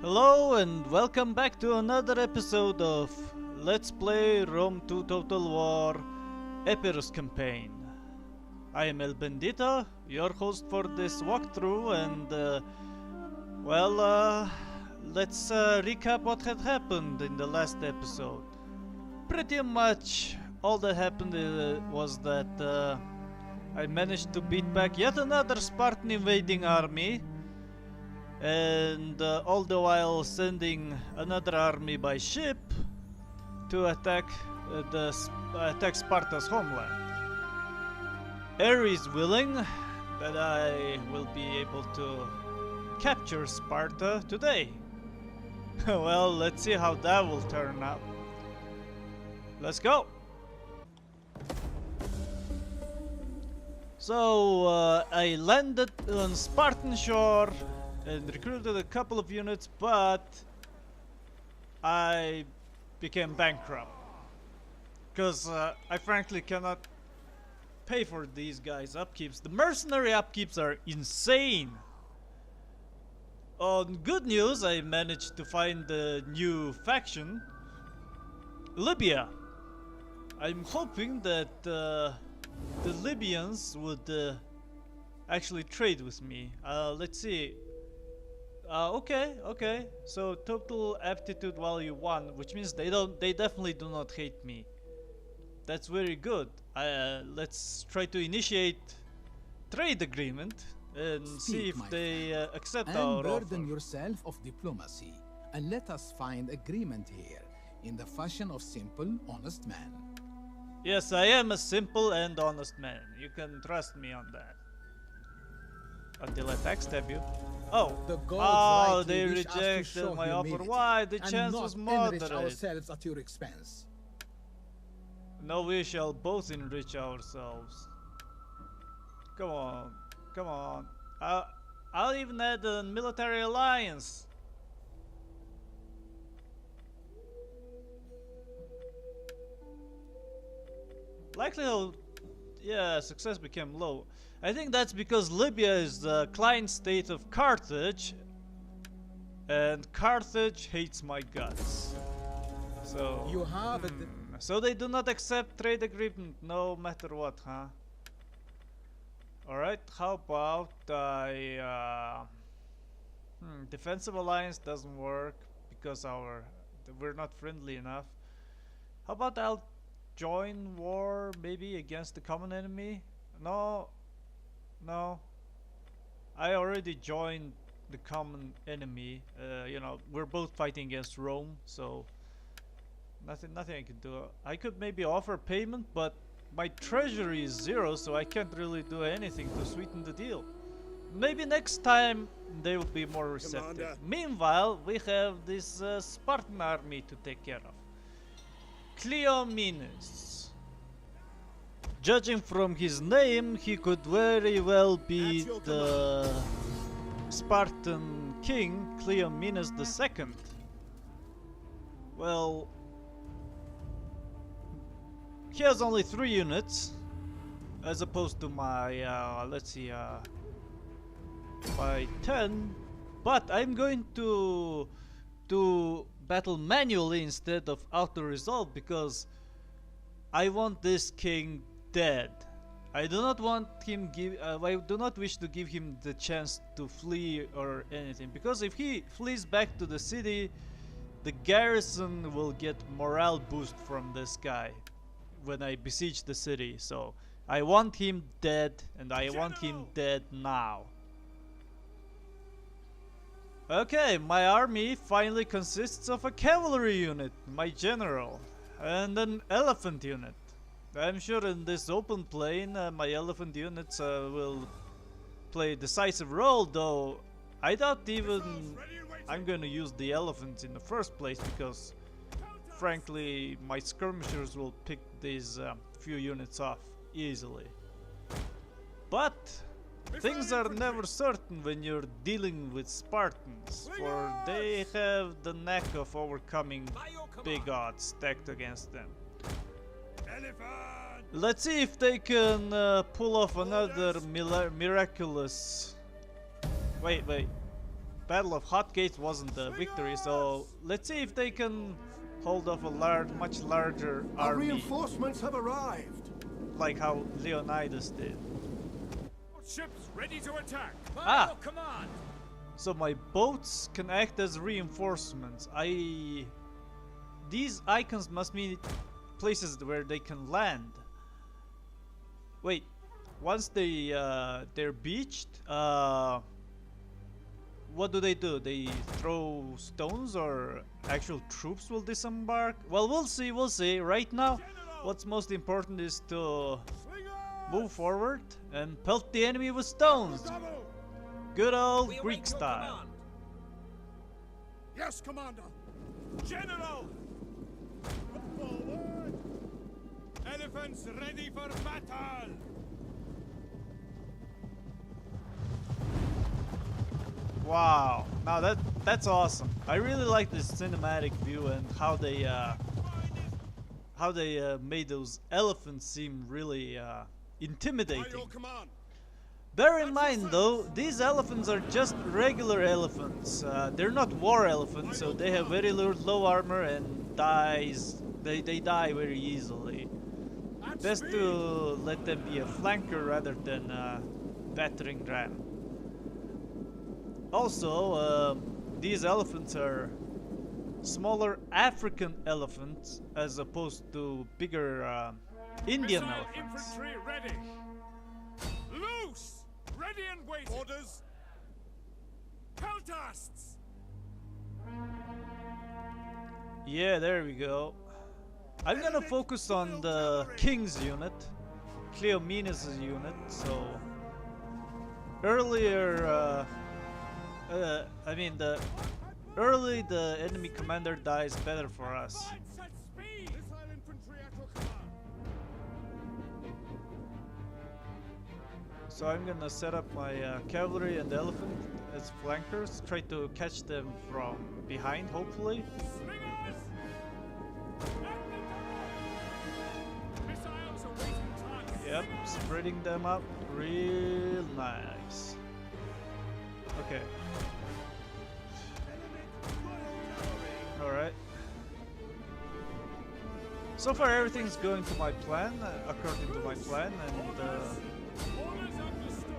Hello and welcome back to another episode of Let's Play Rome 2 Total War Epirus campaign. I am Bandito, your host for this walkthrough, and let's recap what had happened in the last episode. Pretty much all that happened was that I managed to beat back yet another Spartan invading army, and all the while sending another army by ship to attack Sparta's homeland. Ares willing that I will be able to capture Sparta today. Well, let's see how that will turn out. Let's go! So I landed on Spartan shore and recruited a couple of units, but I became bankrupt because I frankly cannot pay for these guys' upkeeps. The mercenary upkeeps are insane. On good news, I managed to find a new faction, Libya. I'm hoping that the Libyans would actually trade with me. Let's see. Okay. So total aptitude value 1, which means they definitely do not hate me. That's very good. Let's try to initiate trade agreement and see if they accept our offer. Burden yourself of diplomacy, and let us find agreement here, in the fashion of simple, honest man. Yes, I am a simple and honest man. You can trust me on that. Until I backstab you. Oh, they rejected my offer. Why? The chance was moderate. Ourselves at your expense. No, we shall both enrich ourselves. Come on. I'll even add a military alliance. Likelihood, yeah, success became low. I think that's because Libya is the client state of Carthage, and Carthage hates my guts. So you have it. So they do not accept trade agreement no matter what, huh? Alright, how about defensive alliance doesn't work because we're not friendly enough. How about I'll join war maybe against the common enemy? No. I already joined the common enemy. You know, we're both fighting against Rome, so nothing I can do. I could maybe offer payment, but my treasury is 0, so I can't really do anything to sweeten the deal. Maybe next time they will be more receptive. Commander. Meanwhile, we have this Spartan army to take care of. Cleomenes. Judging from his name, he could very well be the Spartan king, Cleomenes II. Well, he has only 3 units, as opposed to my, my 10. But I'm going to battle manually instead of auto-resolve because I want this king dead. I do not want him I do not wish to give him the chance to flee or anything, because if he flees back to the city, the garrison will get morale boost from this guy when I besiege the city. So I want him dead, and I want him dead now. Okay, my army finally consists of a cavalry unit, my general, and an elephant unit. I'm sure in this open plain my elephant units will play a decisive role, though I doubt even I'm gonna use the elephants in the first place, because frankly my skirmishers will pick these few units off easily. But things are never certain when you're dealing with Spartans, for they have the knack of overcoming big odds stacked against them. Let's see if they can pull off another miraculous... Wait. Battle of Hot Gates wasn't a victory, so let's see if they can hold off a much larger Our army, reinforcements have arrived. like how Leonidas did. Ships ready to attack. Ah! Your command. So my boats can act as reinforcements. These icons must mean places where they can land. Wait, once they're beached, what do? They throw stones, or actual troops will disembark? Well, we'll see. Right now, what's most important is to move forward and pelt the enemy with stones. Good old We await Greek your style. command. Yes, Commander. General. Forward. Elephants ready for battle. Wow, now that's awesome. I really like this cinematic view and how they made those elephants seem really intimidating. command. Bear in mind though, these elephants are just regular elephants. They're not war elephants, so they have very low armor and they die very easily. Best to let them be a flanker rather than a battering ram. Also, these elephants are smaller African elephants as opposed to bigger Indian Missile elephants. infantry ready. Loose. Ready and waiting. Orders. Peltasts. Yeah, there we go. I'm gonna focus on the king's unit, Cleomenes' unit. So earlier, the enemy commander dies better for us. Lights at speed. Missile infantry at your command. So I'm gonna set up my cavalry and elephant as flankers, try to catch them from behind, hopefully. Slingers. Missiles awaiting target. Yep, spreading them up real nice. Okay. Alright. So far everything's going to my plan, according to my plan, and Orders understood.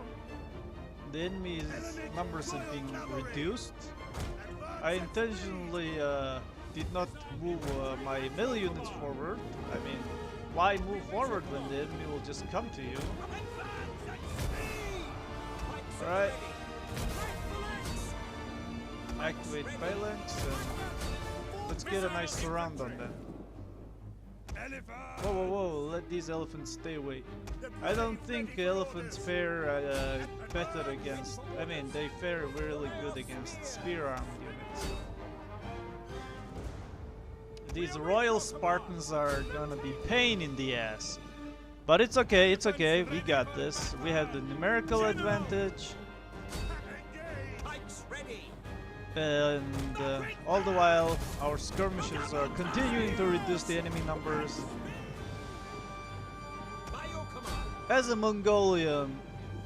the enemy's numbers have been reduced. I intentionally did not move my melee units forward. I mean, why move forward when the enemy will just come to you? Alright. Activate phalanx and let's get a nice surround on them. Whoa, whoa, whoa, let these elephants stay away. I don't think elephants fare better against, they fare really good against spear armed units. These royal Spartans are gonna be pain in the ass. But it's okay, we got this. We have the numerical advantage. Pikes ready. And all the while our skirmishers are continuing to reduce the enemy numbers. By your command. As a Mongolian,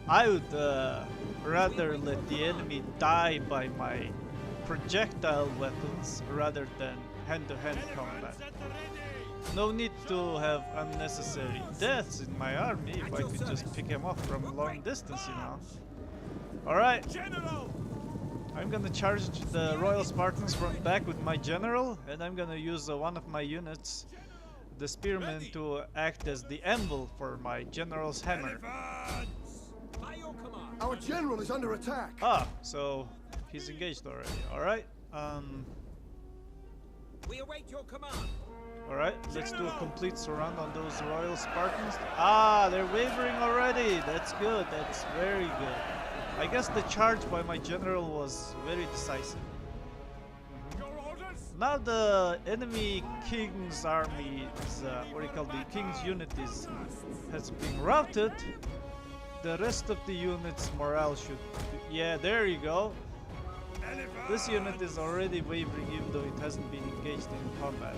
I would rather let the enemy die by my projectile weapons rather than hand-to-hand combat. At the ready. No need to have unnecessary deaths in my army if I could just pick him off from a long distance, you know. Alright, General. I'm gonna charge the Royal Spartans from back with my general, and I'm gonna use one of my units, the spearmen, to act as the anvil for my general's hammer. Elephants. By your command. Our general is under attack. Ah, so he's engaged already. Alright, We await your command. alright, let's do a complete surround on those Royal Spartans. Ah, they're wavering already. That's good, that's very good. I guess the charge by my general was very decisive. Your orders. Now the enemy king's army is, the king's unit has been routed. The rest of the unit's morale should, yeah, there you go. This unit is already wavering even though it hasn't been engaged in combat.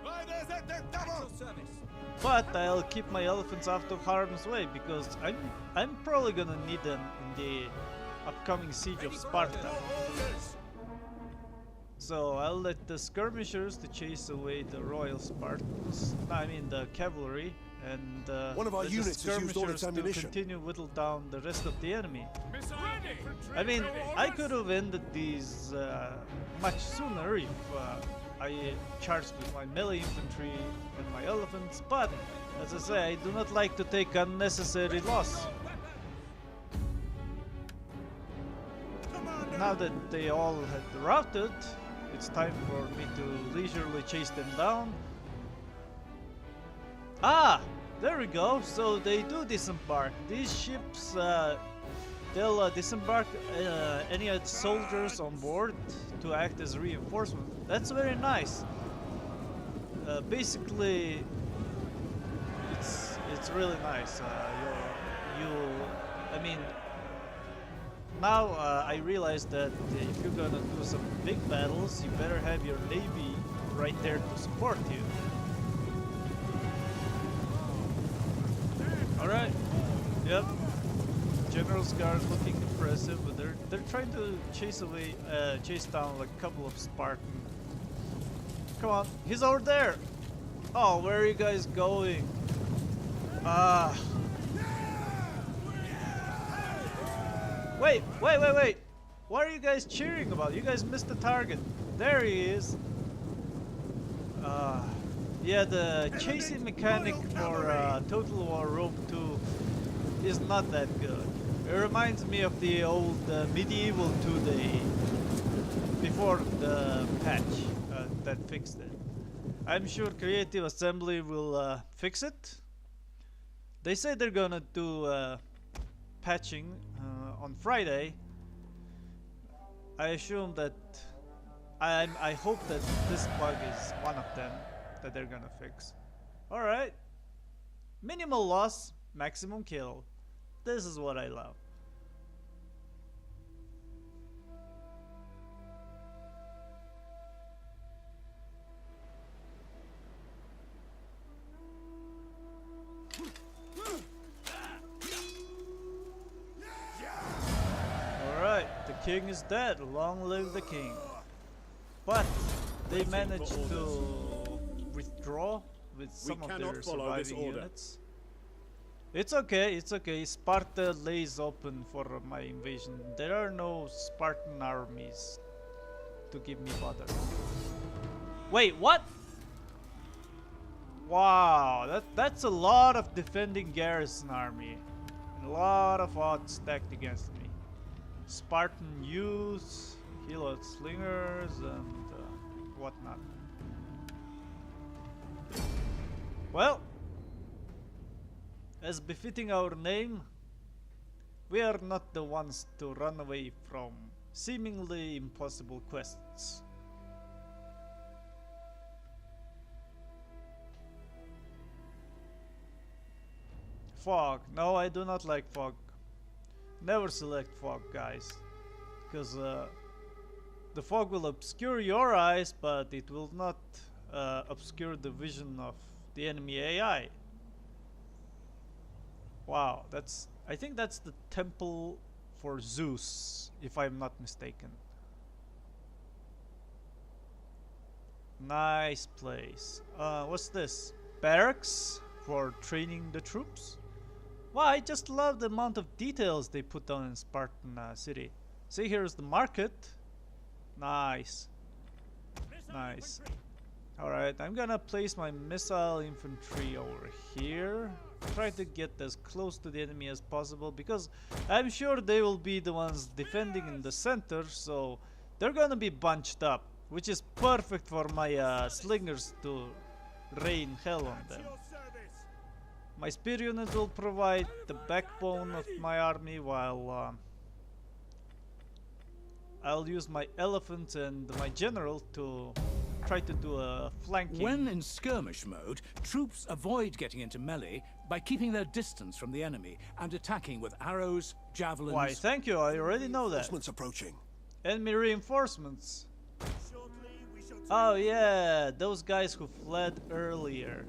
Riders at the At double. your service. But I'll keep my elephants out of harm's way because I'm probably gonna need them in the upcoming siege of Sparta. Orders. So I'll let the skirmishers to chase away the royal Spartans. I mean the cavalry, and One of our let the units has used all its skirmishers to ammunition. continue whittle down the rest of the enemy. Missile infantry. I mean, no I orders. could have ended these much sooner if I charged with my melee infantry and my elephants, but as I say, I do not like to take unnecessary loss. Commander. Now that they all had routed, it's time for me to leisurely chase them down. Ah! There we go. So they do disembark. These ships, they'll disembark any soldiers on board to act as reinforcement. That's very nice. Basically, it's really nice. I mean, now I realize that if you're gonna do some big battles, you better have your navy right there to support you. All right. Yep. General's Guard looking impressive, but they're trying to chase down like a couple of Spartan. Come on, he's over there. Oh, where are you guys going? Ah. Wait. What are you guys cheering about? You guys missed the target. There he is. Yeah, the chasing mechanic for Total War Rome 2 is not that good. It reminds me of the old medieval 2-day before the patch that fixed it. I'm sure Creative Assembly will fix it. They say they're gonna do patching on Friday. I assume that I hope that this bug is one of them that they're gonna fix. Alright. Minimal loss, maximum kill. This is what I love. Alright, the king is dead. Long live the king. But they managed to withdraw with some of their cannot follow this surviving order. units. It's okay, it's okay. Sparta lays open for my invasion. There are no Spartan armies to give me bother. Wait, what? Wow, that's a lot of defending garrison army. And a lot of odds stacked against me. Spartan youths, helot slingers, and whatnot. Well, as befitting our name, we are not the ones to run away from seemingly impossible quests. Fog. No, I do not like fog. Never select fog, guys. Because the fog will obscure your eyes, but it will not obscure the vision of the enemy AI. Wow, I think that's the temple for Zeus, if I'm not mistaken. Nice place. What's this? Barracks for training the troops? Wow, I just love the amount of details they put down in Spartan City. See, here's the market. Nice. Nice. Alright, I'm gonna place my missile infantry over here. Try to get as close to the enemy as possible, because I'm sure they will be the ones defending in the center, so they're gonna be bunched up, which is perfect for my slingers to rain hell on them. My spear unit will provide the backbone of my army, while I'll use my elephant and my general to try to do a flanking. When in skirmish mode, troops avoid getting into melee by keeping their distance from the enemy and attacking with arrows, javelins... Why, thank you, I already know that. Reinforcements approaching. Enemy reinforcements. Oh yeah, those guys who fled earlier.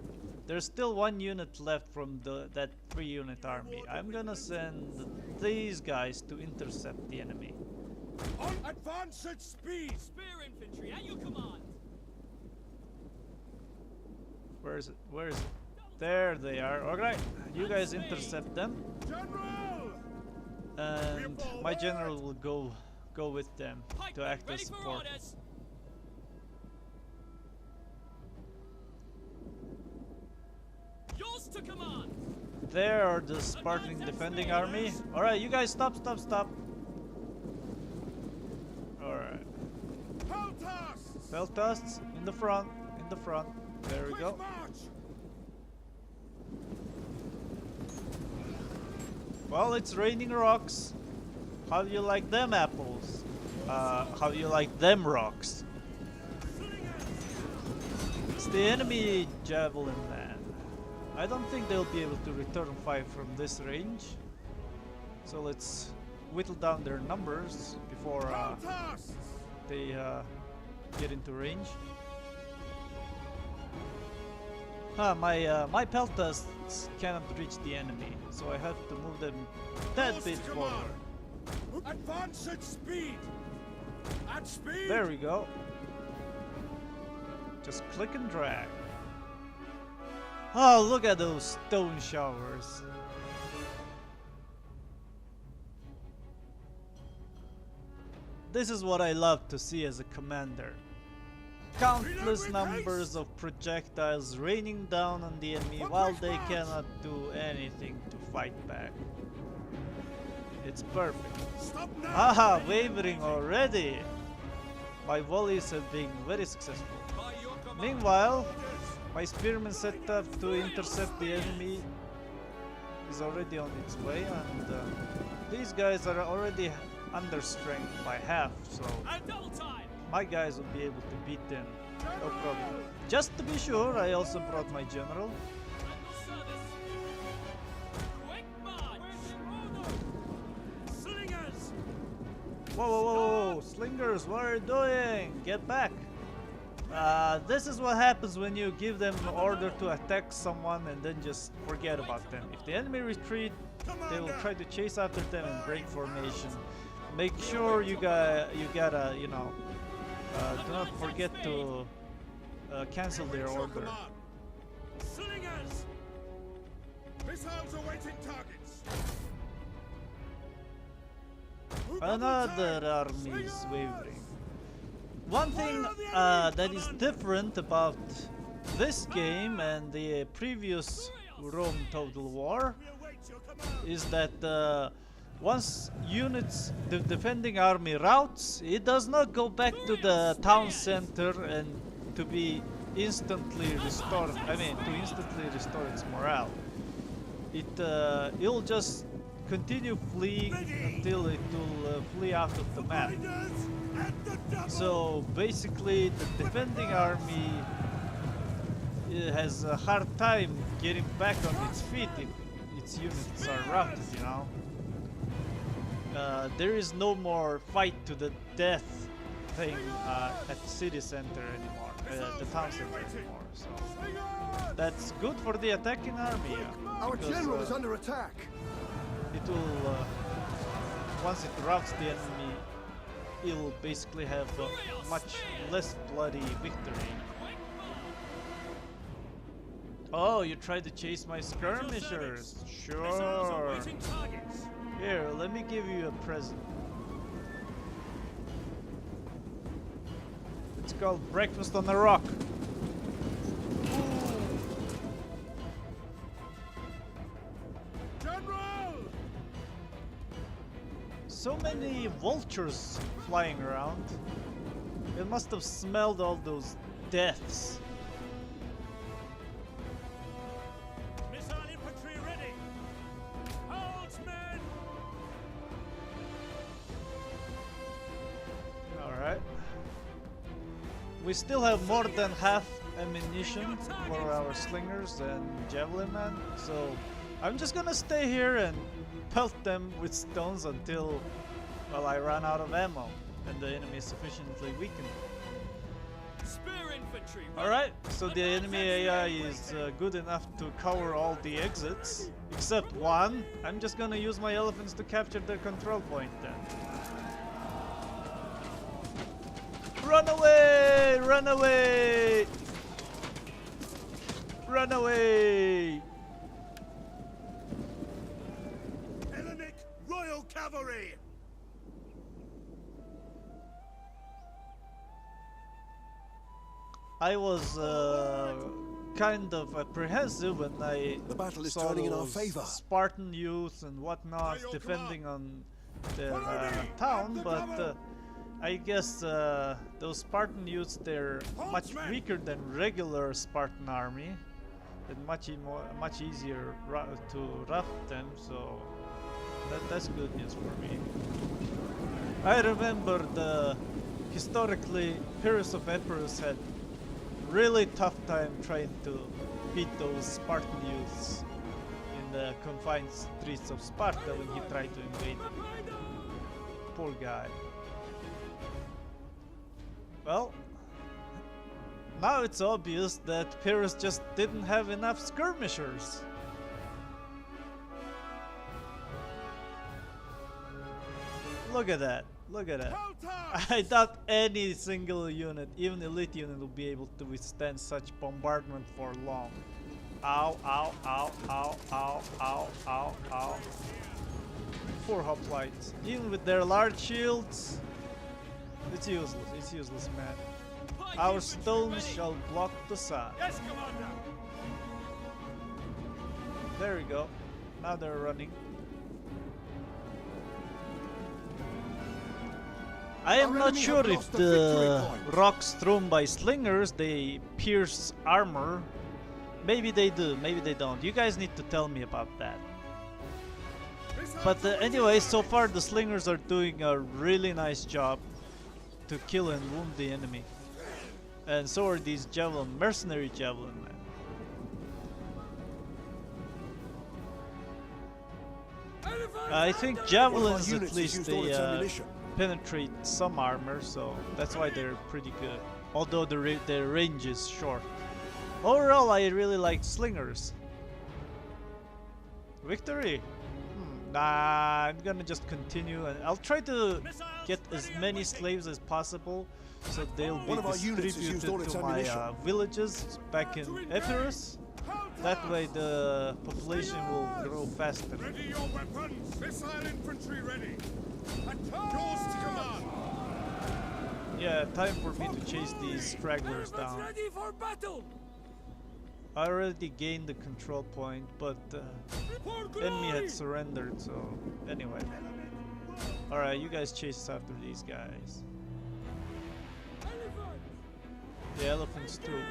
there's still 1 unit left from that 3-unit army. I'm gonna send these guys to intercept the enemy. On advance at speed! Spear infantry at your command. Where is it? Where is it? There they are. Alright, you guys intercept them, General! and my general will go with them to Pikemen act ready as for support. orders. Yours to command. There are the Spartan defending army. Alright, you guys stop. Alright. Peltas! Peltasts in the front. There we Quick go. march! Well, it's raining rocks. How do you like them apples? How do you like them rocks? It's the enemy javelin man. I don't think they'll be able to return fire from this range. So let's whittle down their numbers before Peltas! they get into range. My peltasts cannot reach the enemy, so I have to move them that Yours bit to forward. command. Advance at speed! At speed! There we go. Just click and drag. Oh, look at those stone showers. This is what I love to see as a commander. Countless numbers of projectiles raining down on the enemy while they cannot do anything to fight back. It's perfect. Stop now! Haha, wavering already! My volleys have been very successful. By your command. Meanwhile, my spearman set up to intercept the enemy is already on its way, and these guys are already under strength by half, so And double time. my guys will be able to beat them, no problem. Just to be sure, I also brought my general. Admiral service. Quick march. Slingers! Whoa, slingers, what are you doing? Get back! This is what happens when you give them an order to attack someone and then just forget about them. If the enemy retreat, they will try to chase after them and break formation. Make sure you gotta, you know, do not forget to cancel their order. Slingers! Missiles awaiting targets! Another army is wavering. One thing that is different about this game and the previous Rome Total War We await your command! is that once units, the defending army routes, it does not go back to the town center and to be instantly restored. I mean, to instantly restore its morale. It'll just continue fleeing until it will flee out of the map. Riders at the double! So basically, the defending army has a hard time getting back on its feet if its units are routed, you know. There is no more fight to the death thing at the city center anymore, the town center anymore. So Slingers! that's good for the attacking army. Our because, general is under attack! it will once it routs the enemy, it will basically have a much less bloody victory. Oh, you tried to chase my skirmishers? Missiles Sure. awaiting targets. Here, let me give you a present. It's called Breakfast on the Rock. General! So many vultures flying around. It must have smelled all those deaths. Missile infantry ready! Hold, men! Alright. We still have more than half ammunition for our slingers and javelin men, so I'm just gonna stay here and pelt them with stones until, well, I run out of ammo and the enemy is sufficiently weakened. Spear infantry. Alright, so the enemy AI is good enough to cover all the exits, except one. I'm just gonna use my elephants to capture the control point then. Run away! Run away! Run away! Hellenic Royal Cavalry! I was kind of apprehensive when I The battle is saw turning in our those favor. Spartan youth and whatnot defending on their town, but I guess those Spartan youths, they're much weaker than regular Spartan army and much easier to rough them, so that's good news for me. I remember historically Epirus of Epirus had really tough time trying to beat those Spartan youths in the confined streets of Sparta when he tried to invade. Poor guy. Well, now it's obvious that Epirus just didn't have enough skirmishers. Look at that. Look at that. I doubt any single unit, even elite unit, will be able to withstand such bombardment for long. Ow, ow, ow, ow, ow, ow, ow, ow. Poor hoplites. Even with their large shields, it's useless, man. Our stones shall block the sun. Yes, Commander. There we go. Now they're running. I am Our not enemy sure have if lost the the victory point. rocks thrown by slingers, they pierce armor. Maybe they do, maybe they don't. You guys need to tell me about that. But anyway, so far the slingers are doing a really nice job to kill and wound the enemy. And so are these mercenary javelin men. I think One of our javelins at units has least used all its they ammunition. penetrate some armor, so that's why they're pretty good. Although their range is short. Overall, I really like slingers. Victory? Nah, I'm gonna just continue and I'll try to get as many slaves as possible so they'll be One of our units has used all distributed its to my ammunition. villages back in Epirus. That way the population will grow faster. Ready your weapons. Missile infantry ready. Yours to command. Yeah, time for me to chase these stragglers down. Ready for battle. I already gained the control point, but enemy had surrendered, so anyway. Alright, you guys chase after these guys. The elephants too.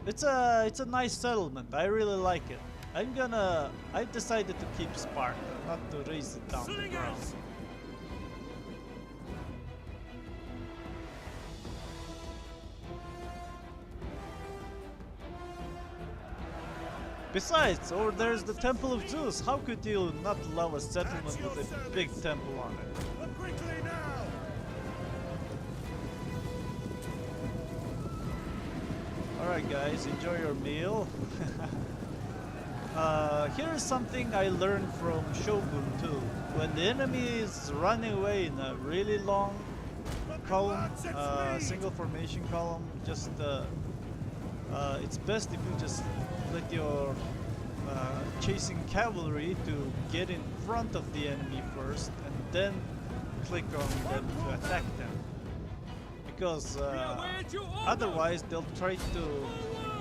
It's a nice settlement. I really like it. I've decided to keep Sparta, not to raise it down to the ground. Besides, over there's the Temple of Zeus. How could you not love a settlement with a big temple on it? But quickly now! Alright guys, enjoy your meal. Here is something I learned from Shogun too. When the enemy is running away in a really long column, single formation column, just it's best if you just let your chasing cavalry to get in front of the enemy first and then click on them to attack them. Because otherwise they'll try to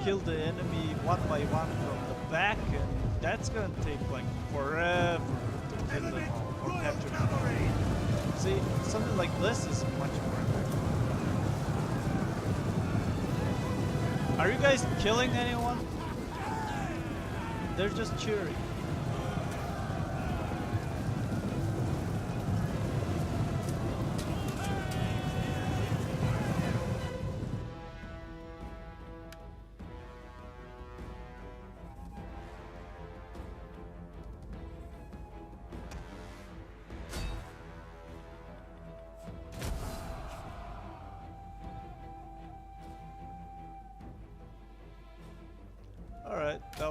kill the enemy one by one from the back, and that's gonna take like forever to kill them all or capture them all. See, something like this is much more effective. Are you guys killing anyone? They're just cheering.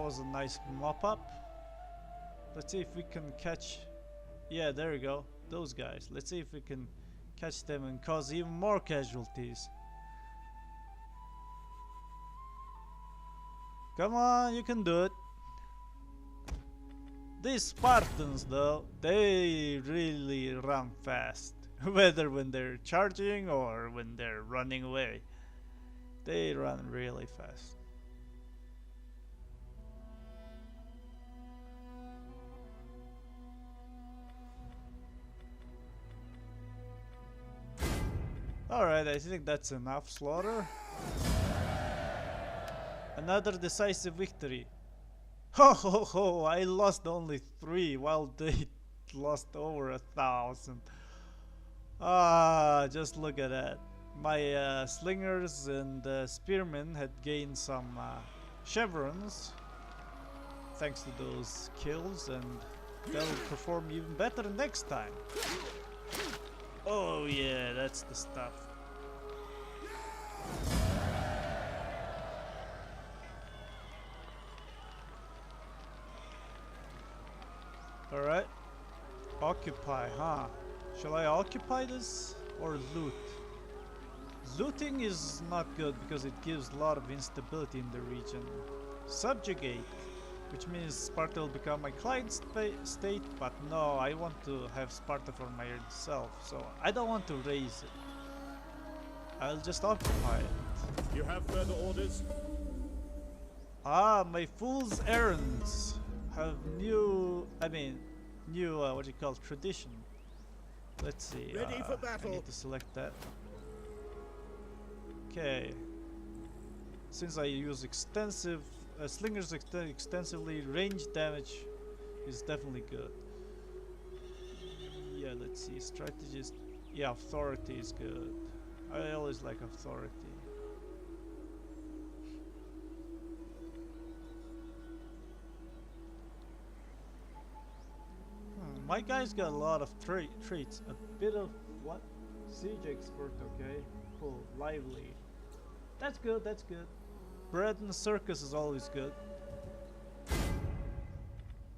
was a nice mop-up. Let's see if we can catch... Yeah, there we go. Those guys. Let's see if we can catch them and cause even more casualties. Come on, you can do it. These Spartans though, they really run fast. Whether when they're charging or when they're running away. They run really fast. Alright, I think that's enough slaughter. Another decisive victory. Ho ho ho, I lost only 3 while they lost over 1,000. Ah, just look at that. My slingers and spearmen had gained some chevrons thanks to those kills, and they'll perform even better next time. Oh yeah, that's the stuff. Alright. Occupy, huh? Shall I occupy this or loot? Looting is not good because it gives a lot of instability in the region. Subjugate, which means Sparta will become my client state, but no, I want to have Sparta for myself, so I don't want to raise it. I'll just occupy it. You have further orders? Ah, my fool's errands have new, what do you call, tradition. Let's see. Ready for battle. I need to select that. Okay. Since I use extensive slingers extensively, range damage is definitely good. Yeah, let's see. Strategist. Yeah, authority is good. I always like authority. My guy's got a lot of traits. A bit of what? Siege expert, okay. Cool. Lively. That's good, that's good. Bread and circus is always good.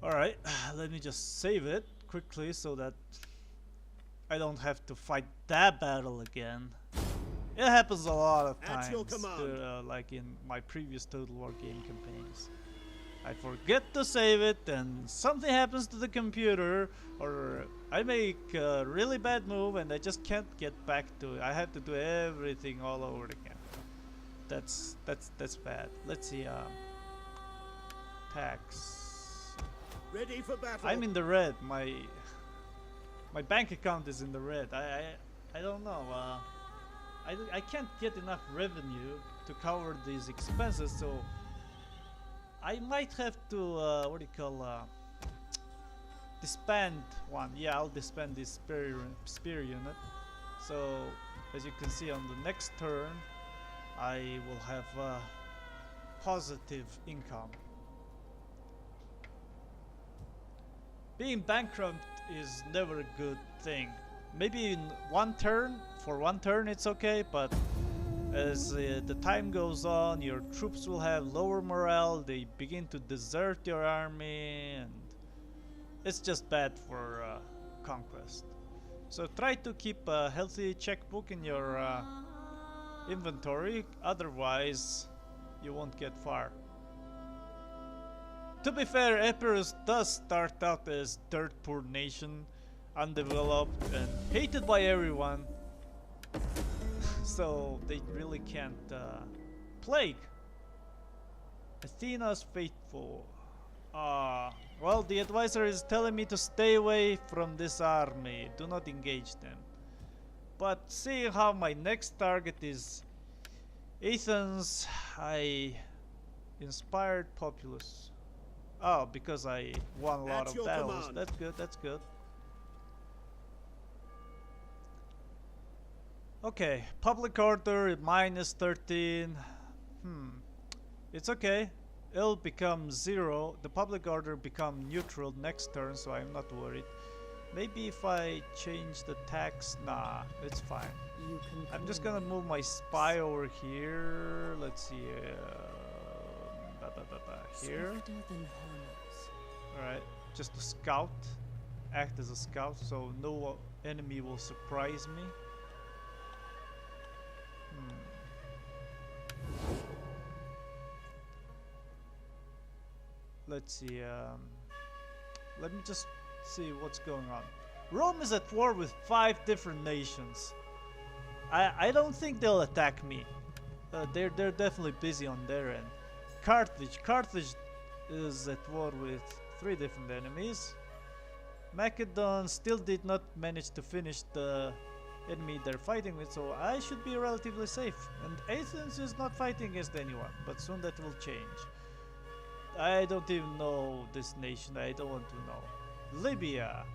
Alright, let me just save it quickly so that I don't have to fight that battle again. It happens a lot of times, At your command. like in my previous Total War game campaigns. I forget to save it and something happens to the computer, or I make a really bad move and I just can't get back to it. I have to do everything all over again. That's bad. Let's see, tax. Ready for battle. I'm in the red. My bank account is in the red. I don't know. I can't get enough revenue to cover these expenses, so I might have to disband one. Yeah, I'll disband this spear unit. So as you can see, on the next turn I will have positive income. Being bankrupt is never a good thing. Maybe in for one turn it's okay, but as the time goes on, your troops will have lower morale, they begin to desert your army, and it's just bad for conquest. So try to keep a healthy checkbook in your inventory, otherwise you won't get far. To be fair, Epirus does start out as dirt poor nation, undeveloped and hated by everyone. So they really can't plague. Athena's faithful. Well, the advisor is telling me to stay away from this army. Do not engage them. But seeing how my next target is Athens, I inspired populace. Oh, because I won a lot of battles. Command. That's good, that's good. Okay, public order -13. It's okay. It'll become 0. The public order become neutral next turn, so I'm not worried. Maybe if I change the tax, nah, it's fine. I'm just gonna move my spy over here. Let's see. Here. Swifter than hornets. Alright, just a scout. Act as a scout so no enemy will surprise me. Let's see, let me just see what's going on. Rome is at war with 5 different nations. I don't think they'll attack me. They're definitely busy on their end. Carthage is at war with 3 different enemies. Macedon still did not manage to finish the enemy they're fighting with, so I should be relatively safe. And Athens is not fighting against anyone, but soon that will change. I don't even know this nation, I don't want to know. Libya.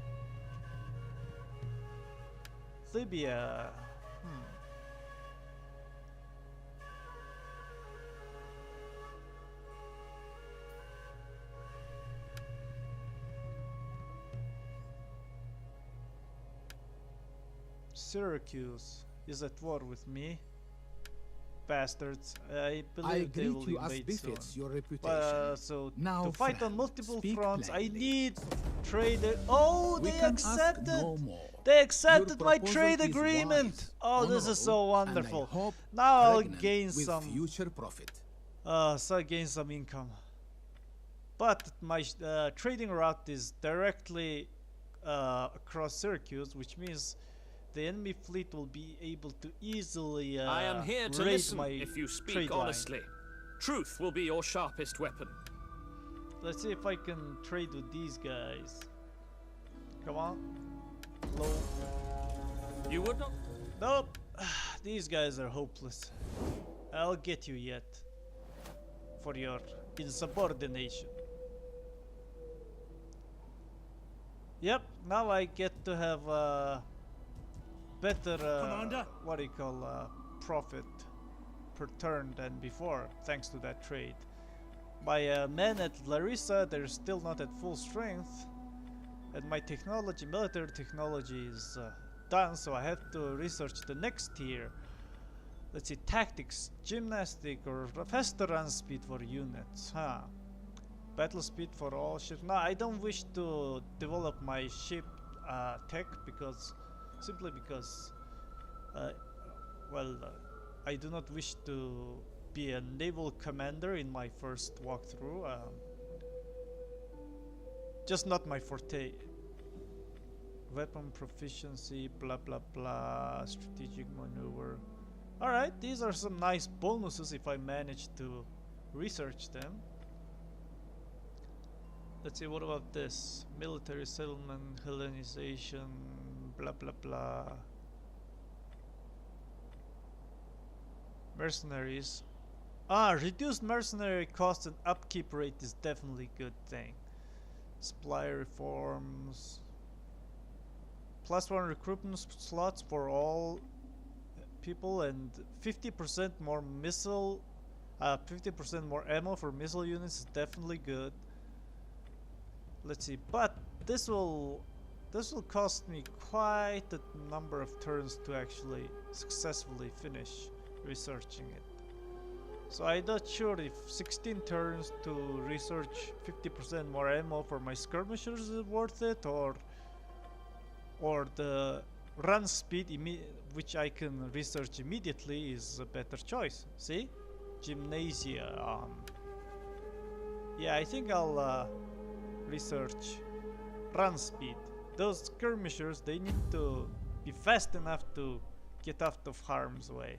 Syracuse is at war with me. Bastards. I believe they will greet you as invade befits soon. your reputation. So Now, to fight on friend, multiple speak fronts, I plainly. need trade. Oh, We they can ask accepted. no more. They accepted Your my proposal trade is agreement. wise, Oh, this is so honorable, and I wonderful. hope Now I'll pregnant gain with some. future profit. So I gain some income. But my trading route is directly across Syracuse, which means the enemy fleet will be able to easily I am here to raid listen my if you trade speak line. honestly. Truth will be your sharpest weapon. Let's see if I can trade with these guys. Come on. Hello. You would not? Nope. These guys are hopeless. I'll get you yet. For your insubordination. Yep, now I get to have better Commander? what do you call profit per turn than before, thanks to that trade. My men at Larissa, they're still not at full strength, and my technology, military technology, is done, so I have to research the next tier. Let's see, tactics, gymnastic, or faster run speed for units. Battle speed for all ships. No, I don't wish to develop my ship tech simply because I do not wish to be a naval commander in my first walkthrough. Just not my forte. Weapon proficiency, blah blah blah, strategic maneuver. Alright, these are some nice bonuses if I manage to research them. Let's see, what about this? Military settlement, Hellenization, blah blah blah. Mercenaries. Reduced mercenary cost and upkeep rate is definitely a good thing. Supply reforms. +1 recruitment slots for all people and 50% more missile, 50% more ammo for missile units is definitely good. Let's see, but this will cost me quite a number of turns to actually successfully finish researching it. So I'm not sure if 16 turns to research 50% more ammo for my skirmishers is worth it, or the run speed which I can research immediately is a better choice. See? Gymnasia. Yeah, I think I'll research run speed. Those skirmishers, they need to be fast enough to get out of harm's way.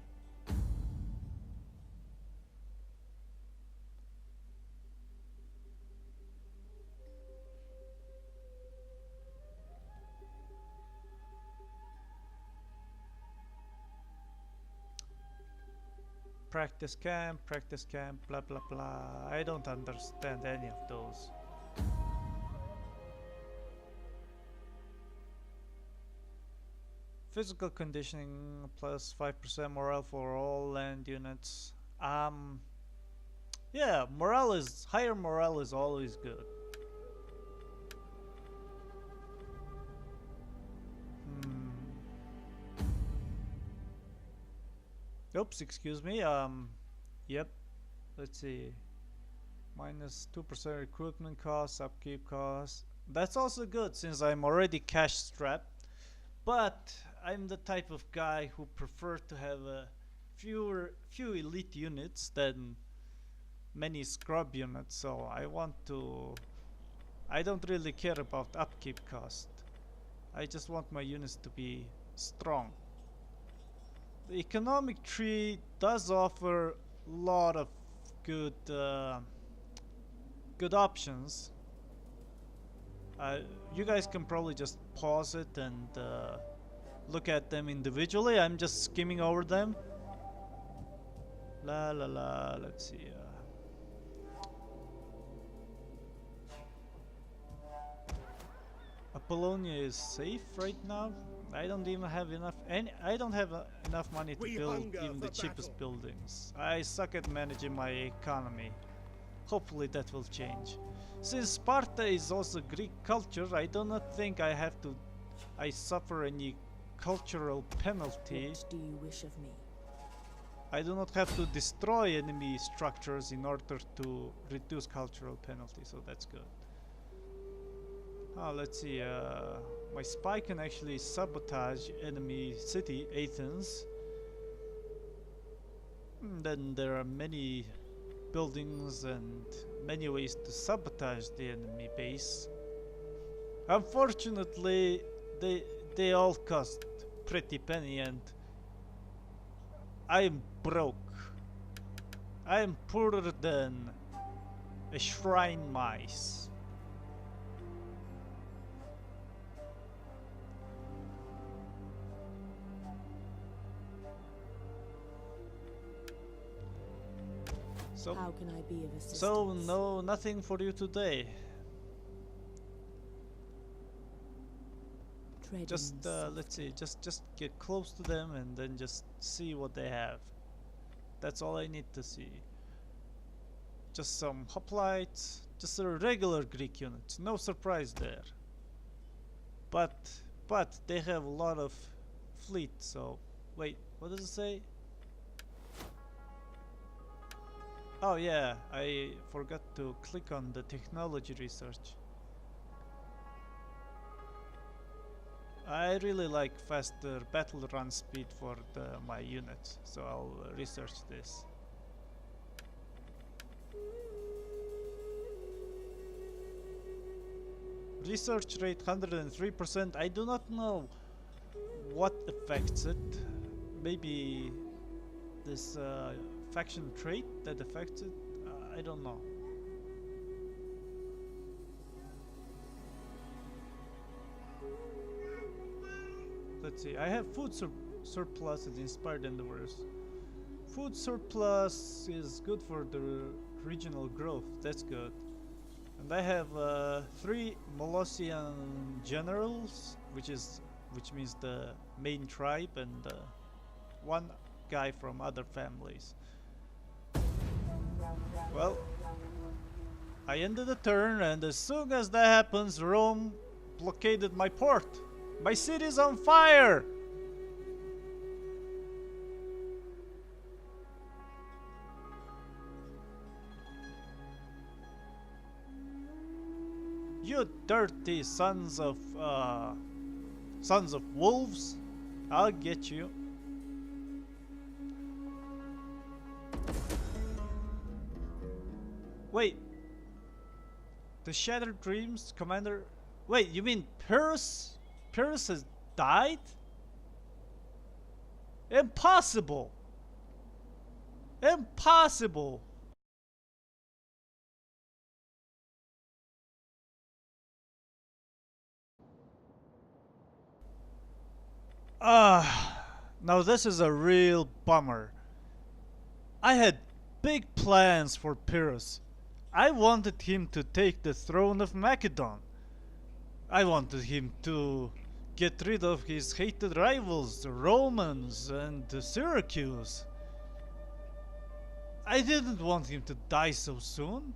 Practice camp, blah blah blah. I don't understand any of those. Physical conditioning plus 5% morale for all land units. Yeah, higher morale is always good. Oops, excuse me. Yep. Let's see. Minus 2% recruitment costs, upkeep costs. That's also good since I'm already cash strapped. But I'm the type of guy who prefer to have a few elite units than many scrub units. So I don't really care about upkeep cost. I just want my units to be strong. The economic tree does offer a lot of good good options. You guys can probably just pause it and look at them individually. I'm just skimming over them. La la la, let's see. Apollonia is safe right now. I don't even have enough. I don't have enough money to We build hunger even the for cheapest battle. buildings. I suck at managing my economy. Hopefully that will change. Since Sparta is also Greek culture, I do not think I suffer any cultural penalty. What do you wish of me? I do not have to destroy enemy structures in order to reduce cultural penalty, so that's good. Oh, let's see, my spy can actually sabotage enemy city, Athens. Then there are many buildings and many ways to sabotage the enemy base. Unfortunately, they all cost pretty penny and I am broke. I am poorer than a shrine mice. So, How can I be of assistance? so no, nothing for you today. Tread Just in let's see, just get close to them and then just see what they have. That's all I need to see. Just some hoplites, just a regular Greek unit. No surprise there. But they have a lot of fleet. So wait, what does it say? Oh yeah, I forgot to click on the technology research. I really like faster battle run speed for my units, so I'll research this. Research rate 103%. I do not know what affects it. Maybe this faction trait that affects it. I don't know. Let's see. I have food surplus and inspired endeavors. Food surplus is good for the regional growth. That's good. And I have 3 Molossian generals, which means the main tribe, and 1 guy from other families. Well, I ended the turn, and as soon as that happens, Rome blockaded my port. My city's on fire! You dirty sons of wolves! I'll get you. Wait. The Shattered Dreams commander. Wait, you mean Epirus? Epirus has died? Impossible! Impossible! Now this is a real bummer. I had big plans for Epirus. I wanted him to take the throne of Macedon. I wanted him to get rid of his hated rivals, the Romans and Syracuse. I didn't want him to die so soon.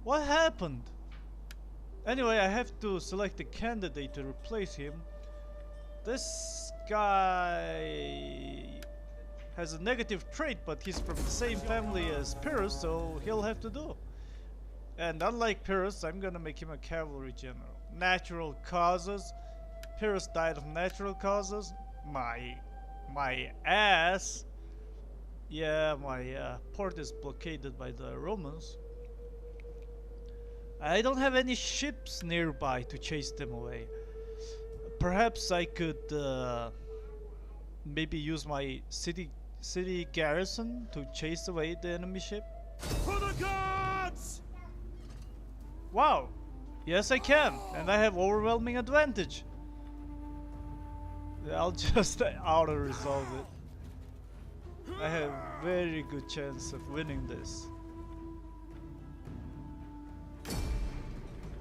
What happened? Anyway, I have to select a candidate to replace him. This guy has a negative trait, but he's from the same family as Epirus, so he'll have to do. And unlike Epirus, I'm gonna make him a cavalry general. Natural causes. Epirus died of natural causes. My ass. Yeah, my port is blockaded by the Romans. I don't have any ships nearby to chase them away. Perhaps I could maybe use my city garrison to chase away the enemy ship. For the gods! Wow! Yes, I can, and I have overwhelming advantage. I'll just auto-resolve it. I have very good chance of winning this.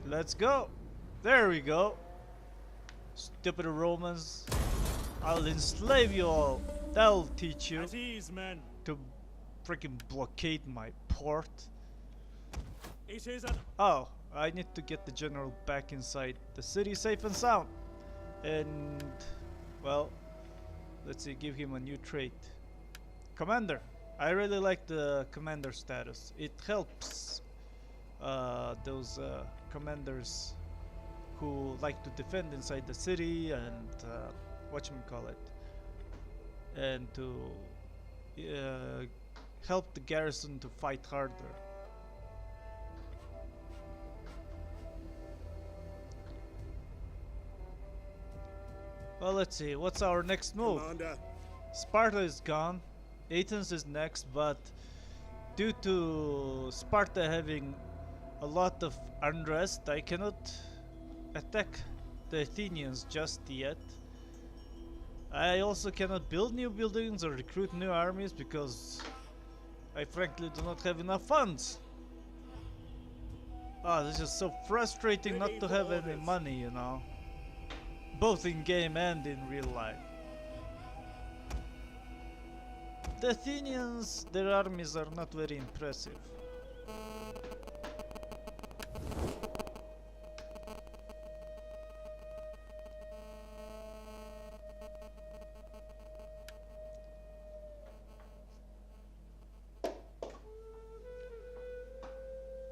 Let's go! There we go! Stupid Romans. I'll enslave you all. That'll teach you At ease, men. to freaking blockade my port. It is an Oh, I need to get the general back inside the city safe and sound. And, well, let's see, give him a new trait. Commander. I really like the commander status. It helps those commanders who like to defend inside the city and whatchamacallit, and to help the garrison to fight harder. Well, let's see, what's our next move? commander. Sparta is gone, Athens is next, but due to Sparta having a lot of unrest, I cannot attack the Athenians just yet. I also cannot build new buildings or recruit new armies because I frankly do not have enough funds. Ah, this is so frustrating not to have any money, you know. Both in game and in real life. The Athenians, their armies are not very impressive.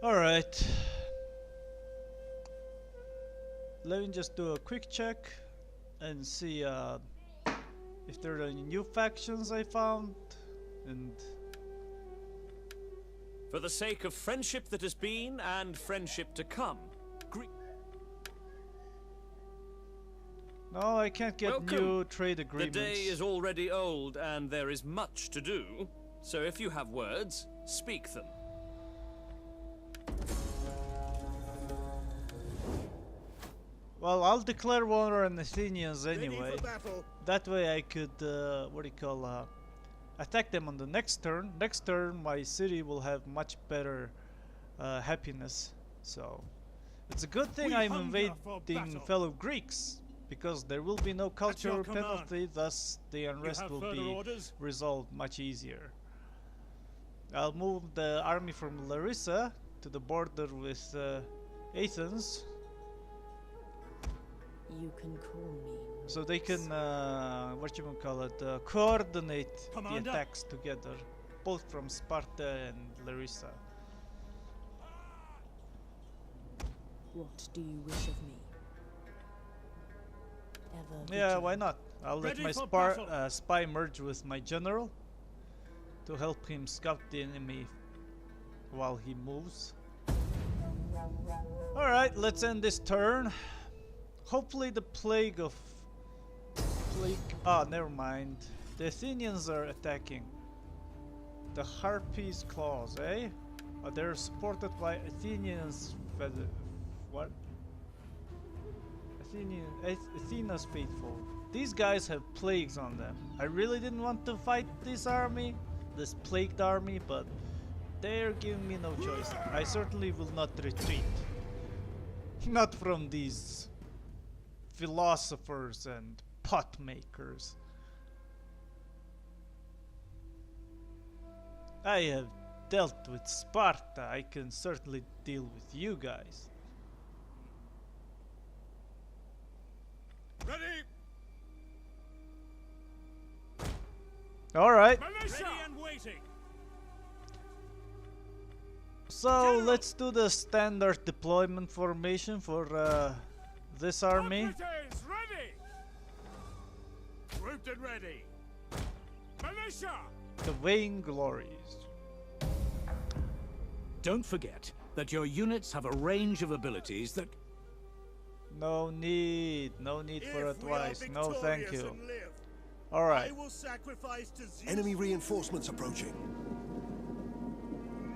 Alright. Let me just do a quick check and see if there are any new factions I found. And For the sake of friendship that has been and friendship to come. no, I can't get Welcome. new trade The agreements. day is already old and there is much to do. So if you have words, speak them. Well, I'll declare war on Athenians Ready anyway. for battle. That way I could, attack them on the next turn. Next turn my city will have much better happiness. So, it's a good thing We I'm hunger for invading battle. fellow Greeks, because there will be no cultural command. penalty, thus the You unrest have will further be orders? resolved much easier. I'll move the army from Larissa to the border with Athens, You can call me. so they can coordinate the Commander? attacks together, both from Sparta and Larissa. What do you wish of me? Ever Yeah, vigilant. why not? I'll let Ready my for battle. spy merge with my general to help him scout the enemy while he moves. Alright, let's end this turn. Hopefully the plague. Ah, never mind. The Athenians are attacking. The Harpies claws, eh? They're supported by Athenians. What? Athena's faithful. These guys have plagues on them. I really didn't want to fight this army, this plagued army, but they're giving me no choice. I certainly will not retreat. Not from these philosophers and pot makers. I have dealt with Sparta. I can certainly deal with you guys. Ready! All right. Militia! Ready and waiting. So let's do the standard deployment formation for this army. Hoplites, ready! Grouped and ready. Militia! The Vainglories. Don't forget that your units have a range of abilities that... No need for If we are advice. No, thank victorious you. and live, All right. I will sacrifice to Zeus. Enemy reinforcements approaching.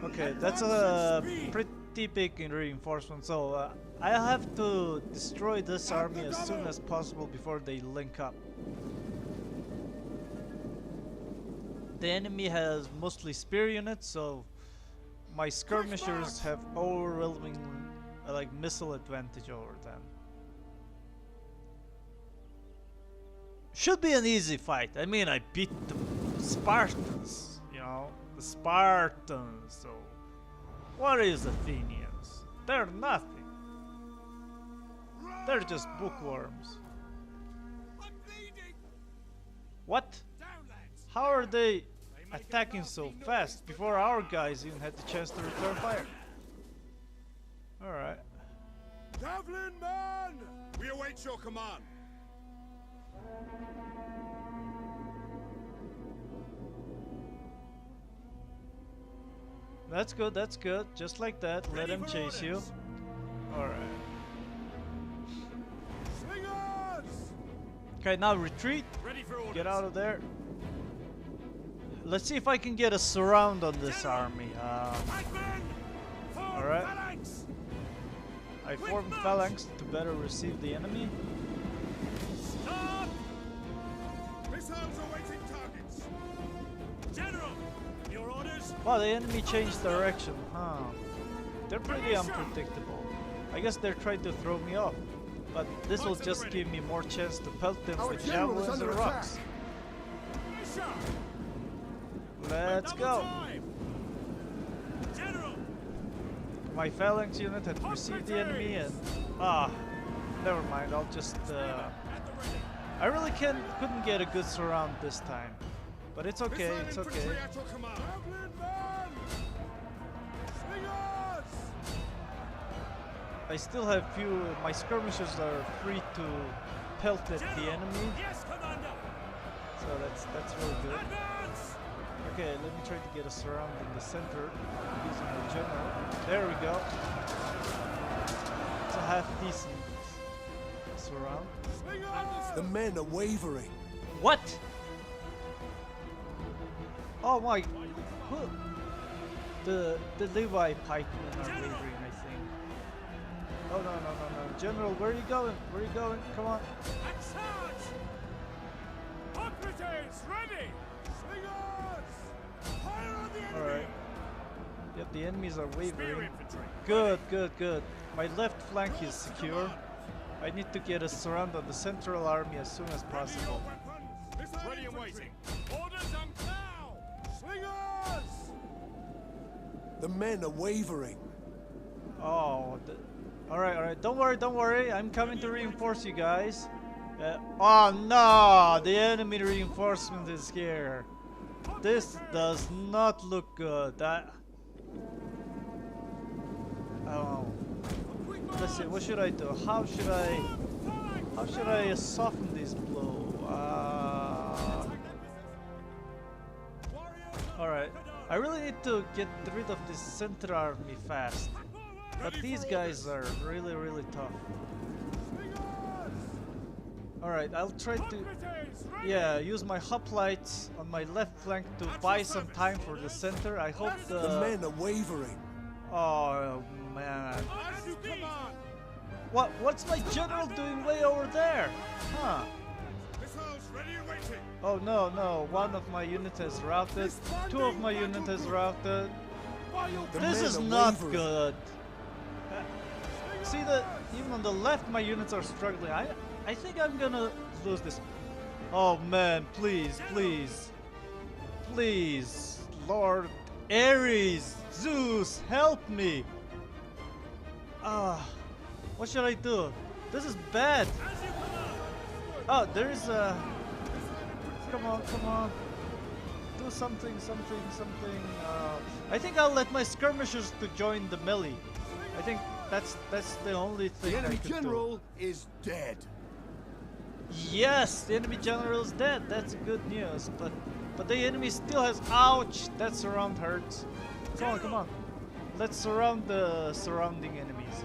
Okay, that's a pretty big reinforcement. So I have to destroy this army as soon as possible before they link up. The enemy has mostly spear units, so my skirmishers have overwhelming like missile advantage over them. Should be an easy fight. I mean, I beat the Spartans, you know, the Spartans. So what is Athenians? They're nothing. They're just bookworms. What? How are they attacking so fast before our guys even had the chance to return fire? Alright. Javelin man! We await your command. That's good, that's good. Just like that, let him chase you. Alright. Slingers! Okay, now retreat. Ready for orders. Get out of there. Let's see if I can get a surround on this army. Pikemen! Form Alright. phalanx! I form phalanx to better receive the enemy. Stop! Missiles awaiting targets. General! Your orders? Wow, the enemy changed direction, huh? They're pretty unpredictable. I guess they're trying to throw me off. But this will just give me more chance to pelt them Our with general is javelins and under rocks. Militia! Let's Double go! time! General! My phalanx unit had received the enemy and... never mind, I'll just... At the ready. I really couldn't get a good surround this time. But it's okay, Missile it's okay. infantry at your command. Javelin man! Slingers! I still have my skirmishers are free to pelt at the General! enemy, Yes, Commander! so that's really good. Advance! Okay, let me try to get a surround in the center using my general. There we go. It's a half decent surround. Slingers! The men are wavering. What? Oh my! Who? The Levi pikemen are wavering, I think. Oh no. General, where are you going? Where are you going? Come on. And charge! Hoplites, ready! Slingers! Fire on the enemy! Alright. Yep, the enemies are Spear wavering. infantry. Good. My left flank is secure. I need to get a surround on the central army as soon as Ready your possible. weapons! Missile Ready and infantry. waiting. Orders and now! Slingers! The men are wavering. Oh, alright. Don't worry. I'm coming to reinforce you guys. Oh no! The enemy reinforcement is here. This does not look good. Oh. Let's see. What should I do? How should I soften this blow? All right. I really need to get rid of this center army fast. But these guys are really tough. Alright, I'll try to use my hoplites on my left flank to buy some time for the center. I hope The men are wavering. Oh man. As you command. What's my general doing way over there? Huh. Missiles ready and waiting. Oh no, one of my units has routed. Two of my units has routed. The This men is are not wavering. good. See that even on the left my units are struggling. I think I'm gonna lose this. Oh man, please, Lord Ares, Zeus, help me. What should I do? This is bad. Oh, there is a... Come on. do something. I think I'll let my skirmishers to join the melee. I think that's the only thing The I enemy could general is dead. do. Yes, the enemy general is dead. That's good news. But the enemy still has. Ouch! That surround hurts. Come on. Let's surround the surrounding enemies.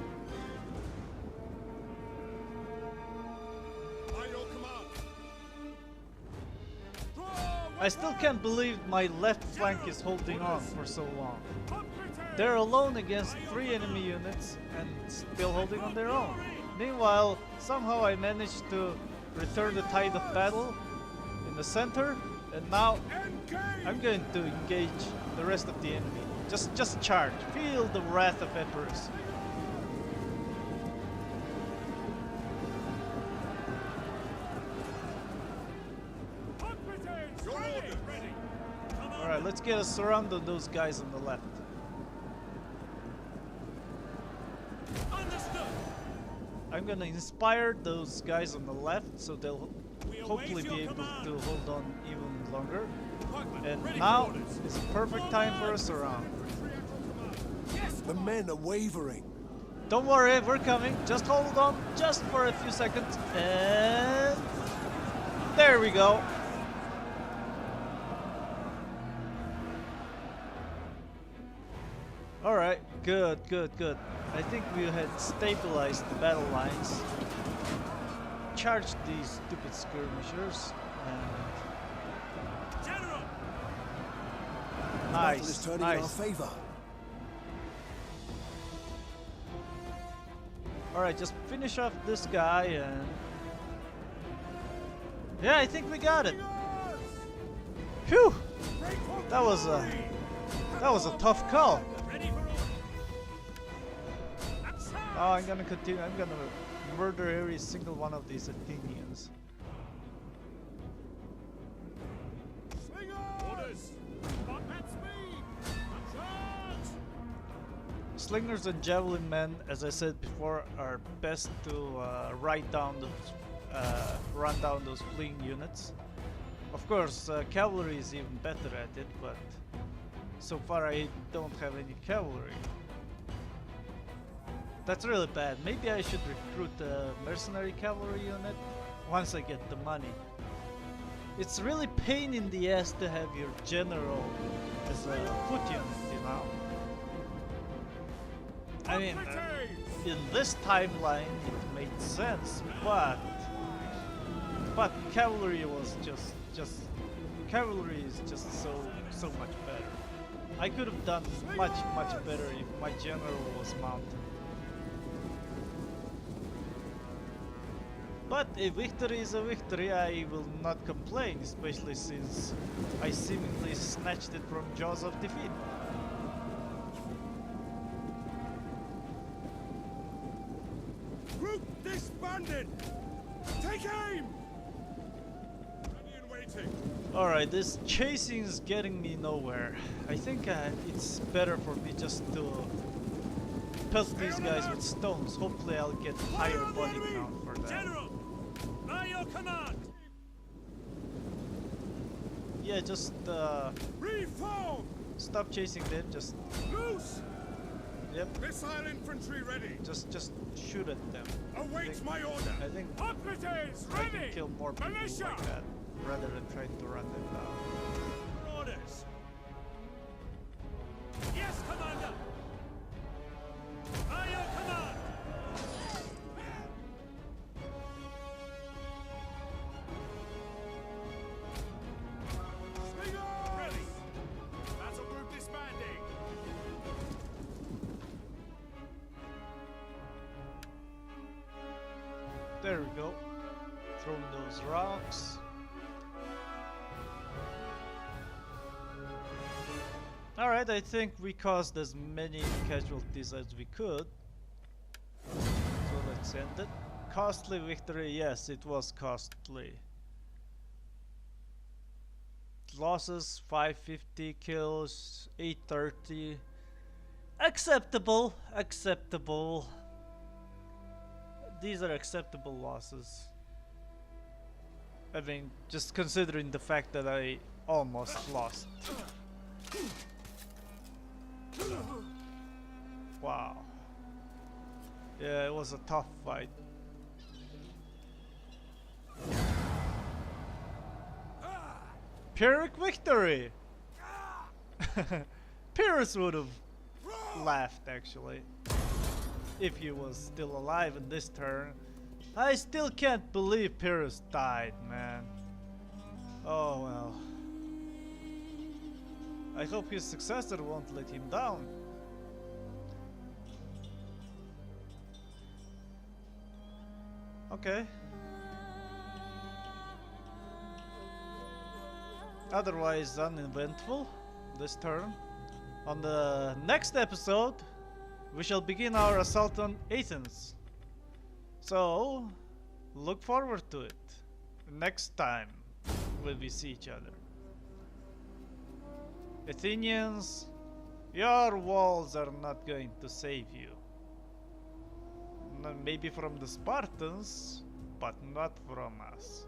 By your command. I still can't believe my left flank is holding on for so long. They're alone against 3 enemy units and still holding on their own. Meanwhile, somehow I managed to return the tide of battle in the center, and now I'm going to engage the rest of the enemy. Just charge. Feel the wrath of Epirus. Alright, let's get a surround on those guys on the left. I'm gonna inspire those guys on the left so they'll hopefully be able to hold on even longer. And now is a perfect time for a surround. The men are wavering. Don't worry, we're coming. Just hold on just for a few seconds. And there we go. Alright, good. I think we had stabilized the battle lines. Charged these stupid skirmishers. And General! The battle is turning in our favor. Alright, just finish off this guy and... Yeah, I think we got it. Phew! That was a tough call. Ready for orders. Oh, I'm gonna continue. I'm gonna murder every single one of these Athenians. Orders. That's me. Charge. Slingers and javelin men, as I said before, are best to run down those fleeing units. Of course, cavalry is even better at it, but so far I don't have any cavalry. That's really bad. Maybe I should recruit a mercenary cavalry unit once I get the money. It's really pain in the ass to have your general as a foot unit, you know? I mean, in this timeline it made sense, but cavalry was just cavalry is just so much better. I could have done much better if my general was mounted. But a victory is a victory. I will not complain, especially since I seemingly snatched it from jaws of defeat. Group disbanded. Take aim. Ready and waiting. Alright, this chasing is getting me nowhere. I think it's better for me just to pelt these guys with stones. Hopefully I'll get higher body count for that. General! By your command! Yeah, just Reform. stop chasing them, just Loose. yep, Missile infantry ready. just shoot at them. Await my order. I think Operatives I can ready! kill more people Militia! like that rather than trying to run them down. Orders! Yes, Commander! By your command! Ready! Battle group disbanding! There we go. Throwing those rocks. Alright, I think we caused as many casualties as we could. So let's end it. Costly victory, yes, it was costly. Losses 550, kills 830. Acceptable, acceptable. These are acceptable losses. I mean, just considering the fact that I almost lost. Wow. Yeah, it was a tough fight. Pyrrhic victory! Epirus would have laughed actually if he was still alive in this turn. I still can't believe Epirus died, man. Oh well. I hope his successor won't let him down. Okay. Otherwise uneventful this turn. On the next episode, we shall begin our assault on Athens. So, look forward to it next time when we see each other. Athenians, your walls are not going to save you. Maybe from the Spartans, but not from us.